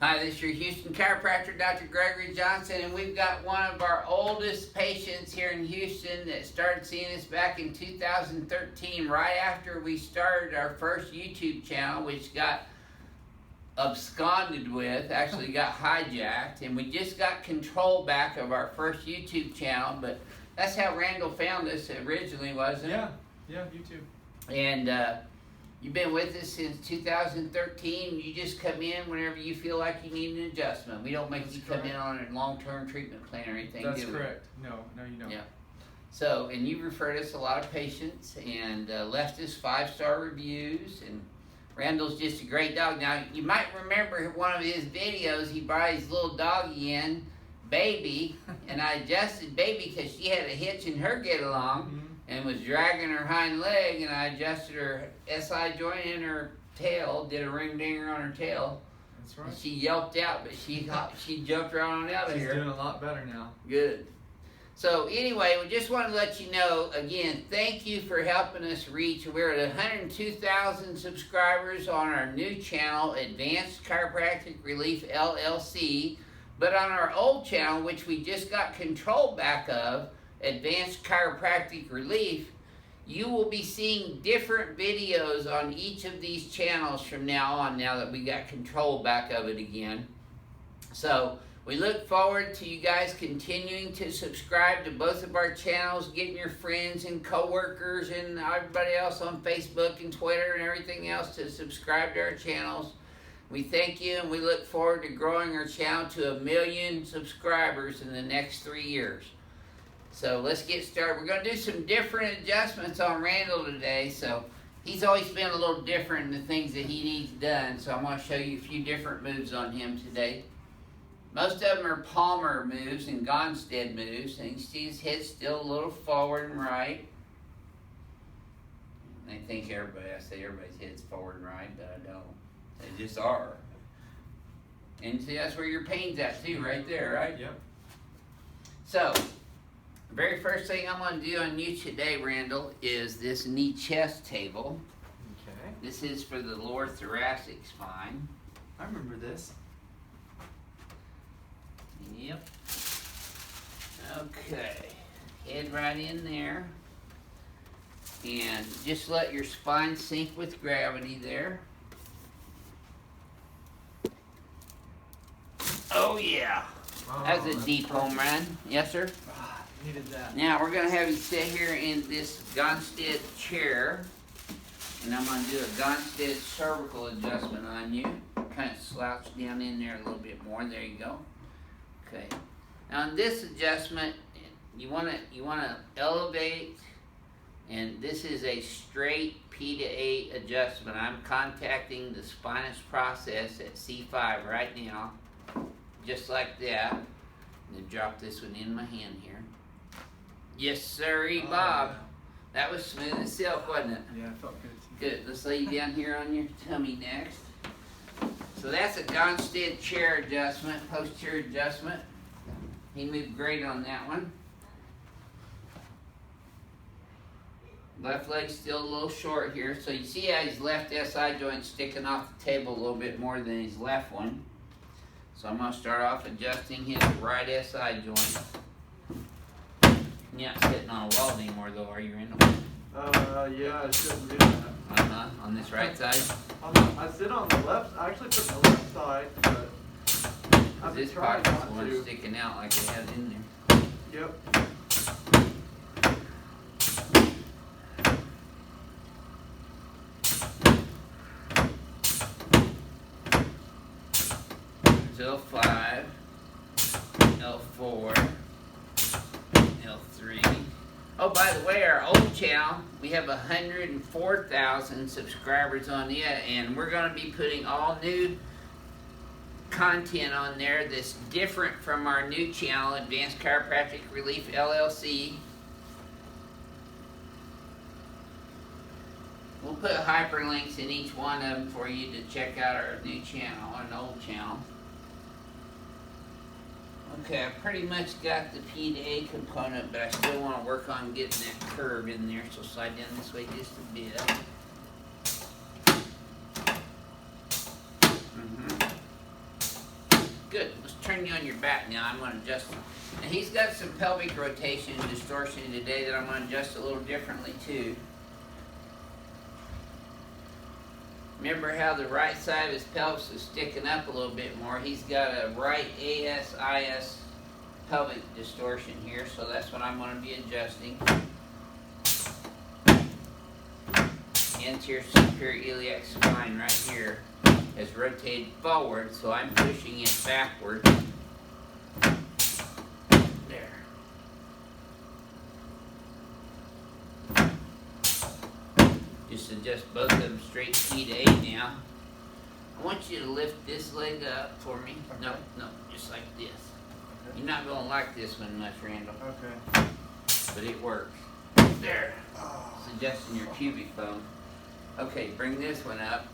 Hi, this is your Houston chiropractor, Dr. Gregory Johnson, and we've got one of our oldest patients here in Houston that started seeing us back in 2013, right after we started our first YouTube channel, which got absconded with, actually got hijacked, and we just got control back of our first YouTube channel, but that's how Randall found us originally, wasn't it? Yeah, YouTube. And you've been with us since 2013. You just come in whenever you feel like you need an adjustment. We don't make you come in on a long-term treatment plan or anything, That's do we? correct. No, you don't. Yeah. So, and you've referred us a lot of patients and left us 5-star reviews, and Randall's just a great dog. Now, you might remember one of his videos, he brought his little doggy in, Baby, and I adjusted Baby because she had a hitch in her get-along and was dragging her hind leg, and I adjusted her SI joint in her tail, did a ring-dinger on her tail. That's right. And she yelped out, but she jumped right on out of here. She's doing a lot better now. Good. So anyway, we just want to let you know, again, thank you for helping us reach. We're at 102,000 subscribers on our new channel, Advanced Chiropractic Relief, LLC. But on our old channel, which we just got control back of, Advanced Chiropractic Relief, you will be seeing different videos on each of these channels from now on, now that we got control back of it again. So we look forward to you guys continuing to subscribe to both of our channels, getting your friends and coworkers and everybody else on Facebook and Twitter and everything else to subscribe to our channels. We thank you, and we look forward to growing our channel to 1 million subscribers in the next 3 years. So let's get started. We're going to do some different adjustments on Randall today. So he's always been a little different in the things that he needs done. So I'm going to show you a few different moves on him today. Most of them are Palmer moves and Gonstead moves. And you see his head still a little forward and right. I think I say everybody's head's forward and right, but I don't. They just are. And see, that's where your pain's at too, right there, right? Yep. So, the very first thing I'm going to do on you today, Randall, is this knee chest table. Okay. This is for the lower thoracic spine. I remember this. Yep. Okay. Head right in there. And just let your spine sink with gravity there. Oh yeah. Oh, That's a deep home run. Yes, sir? Needed that. Now we're going to have you sit here in this Gonstead chair, and I'm going to do a Gonstead cervical adjustment on you. Kind of slouch down in there a little bit more. There you go. Okay. Now in this adjustment, you want to elevate, and this is a straight P to 8 adjustment. I'm contacting the spinous process at C5 right now, just like that. And then drop this one in my hand here. Yes, sirree, Bob. Yeah. That was smooth as silk, wasn't it? Yeah, it felt good too. Good. Let's lay you down here on your tummy next. So that's a Gonstead chair adjustment, posterior adjustment. He moved great on that one. Left leg's still a little short here. So you see how his left SI joint's sticking off the table a little bit more than his left one. So I'm going to start off adjusting his right SI joint. You're not sitting on a wall anymore though, are you, Randall? Yeah, I shouldn't do that. On this right side? I sit on the left, I actually put the left side, but I've been This trying pocket's not the one to. sticking out like it has in there. Yep. L5, L4, L3. Oh, by the way, our old channel, we have 104,000 subscribers on it, and we're going to be putting all new content on there that's different from our new channel, Advanced Chiropractic Relief, LLC. We'll put hyperlinks in each one of them for you to check out our new channel, an old channel. Okay, I pretty much got the P to A component, but I still want to work on getting that curve in there, so slide down this way just a bit. Good. Let's turn you on your back now. I'm going to adjust. And he's got some pelvic rotation and distortion today that I'm going to adjust a little differently too. Remember how the right side of his pelvis is sticking up a little bit more? He's got a right ASIS pelvic distortion here, so that's what I'm going to be adjusting. Anterior superior iliac spine right here has rotated forward, so I'm pushing it backward. There. Just adjust both of them straight T to A now. I want you to lift this leg up for me. Okay. No, just like this. Okay. You're not going to like this one much, Randall. Okay. But it works. There. It's adjusting your pubic bone. Okay, bring this one up.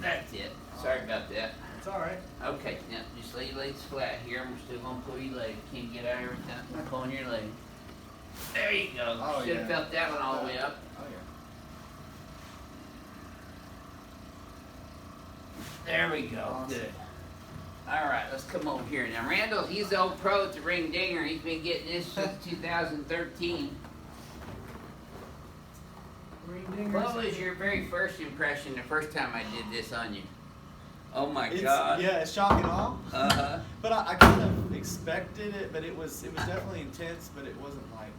That's it. Sorry about that. It's alright. Okay, now just lay your legs flat here, and we're still gonna pull your leg. Can't get out every time. Pulling your leg. There you go. Oh, Should have yeah. felt that one all the way up. Oh yeah. There we go. Awesome. Good. All right, let's come over here. Now, Randall, he's the old pro at the ring dinger. He's been getting this since 2013. What was your very first impression the first time I did this on you? Oh my God. Yeah, it's shock and awe. Uh-huh. But I kind of expected it, but it was definitely intense, but it wasn't like.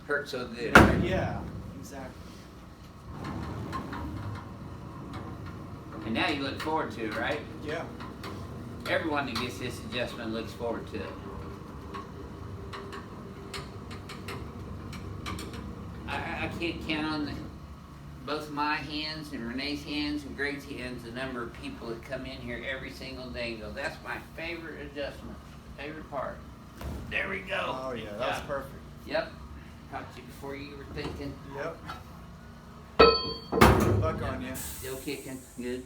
Hurt so good. Yeah, exactly. And now you look forward to it, right? Yeah. Everyone that gets this adjustment looks forward to it. I can't count on both my hands and Renee's hands and Greg's hands the number of people that come in here every single day and go, that's my favorite adjustment, favorite part. There we go. Oh yeah, that was perfect. Yep. Caught you before you were thinking. Yep. Buck on you. Still kicking. Good.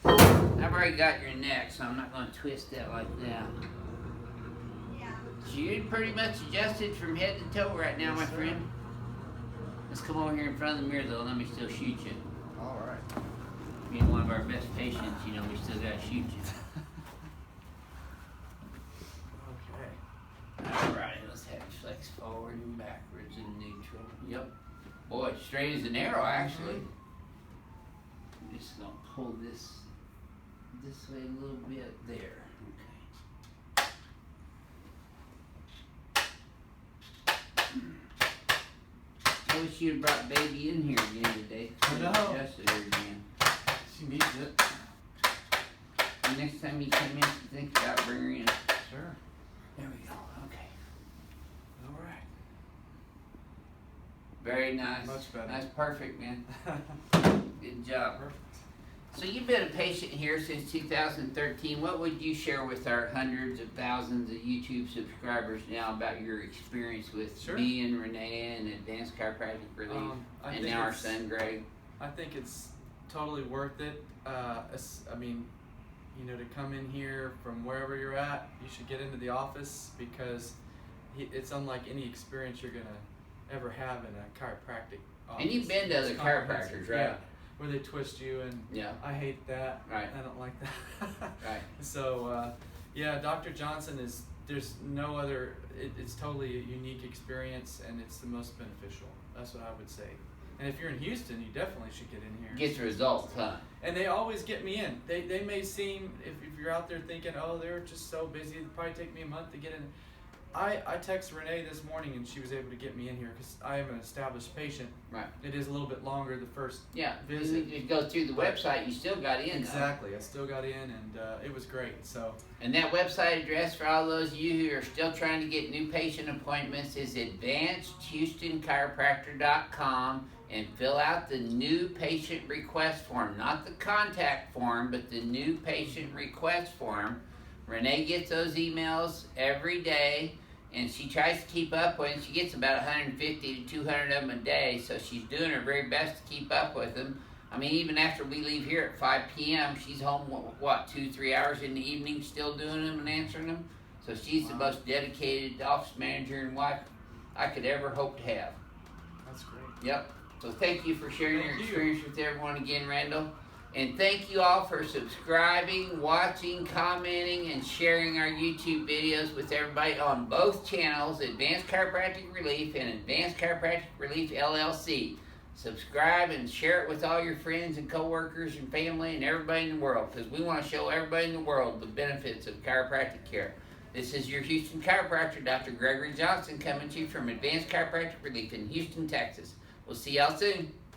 I've already got your neck, so I'm not going to twist that like that. You're pretty much adjusted from head to toe right now, my friend. Let's come over here in front of the mirror, though, and let me still shoot you. All right. Being one of our best patients, you know, we still got to shoot you. Okay. All right, let's have you flex forward and backwards and neutral. Yep. Boy, straight as an arrow, actually. I'm just going to pull this way a little bit. There. Okay. I wish you had brought baby in here again today. I know. Adjusted her again. She needs it. The next time you come in, think about bringing her in. Sure. There we go. Okay. All right. Very nice. Much better. That's perfect, man. Good job. Perfect. So you've been a patient here since 2013. What would you share with our hundreds of thousands of YouTube subscribers now about your experience with Sure. me and Renee and Advanced Chiropractic Relief, I and think now our it's- son Greg? I think it's totally worth it. I mean, you know, to come in here from wherever you're at, you should get into the office because it's unlike any experience you're gonna ever have in a chiropractic office. And you've been to It's other comprehensive. chiropractors, right? Yeah, where they twist you and Yeah. I hate that. Right. I don't like that. Right. So, yeah, Dr. Johnson there's no other, it's totally a unique experience and it's the most beneficial. That's what I would say. And if you're in Houston, you definitely should get in here. Gets results, huh? And they always get me in. They may seem, if you're out there thinking, oh, they're just so busy, it'll probably take me a month to get in. I texted Renee this morning and she was able to get me in here because I am an established patient. Right. It is a little bit longer the first Yeah. visit. You go through the website, you still got in. Exactly. I still got in and it was great. So. And that website address for all those of you who are still trying to get new patient appointments is advancedhoustonchiropractor.com, and fill out the new patient request form, not the contact form, but the new patient request form. Renee gets those emails every day, and she tries to keep up with them. She gets about 150 to 200 of them a day, so she's doing her very best to keep up with them. I mean, even after we leave here at 5 p.m., she's home, 2-3 hours in the evening still doing them and answering them. So she's the most dedicated office manager and wife I could ever hope to have. That's great. Yep. So thank you for sharing your Thank you. experience with everyone again, Randall. And thank you all for subscribing, watching, commenting, and sharing our YouTube videos with everybody on both channels, Advanced Chiropractic Relief and Advanced Chiropractic Relief LLC. Subscribe and share it with all your friends and coworkers and family and everybody in the world, because we want to show everybody in the world the benefits of chiropractic care. This is your Houston chiropractor, Dr. Gregory Johnson, coming to you from Advanced Chiropractic Relief in Houston, Texas. We'll see y'all soon.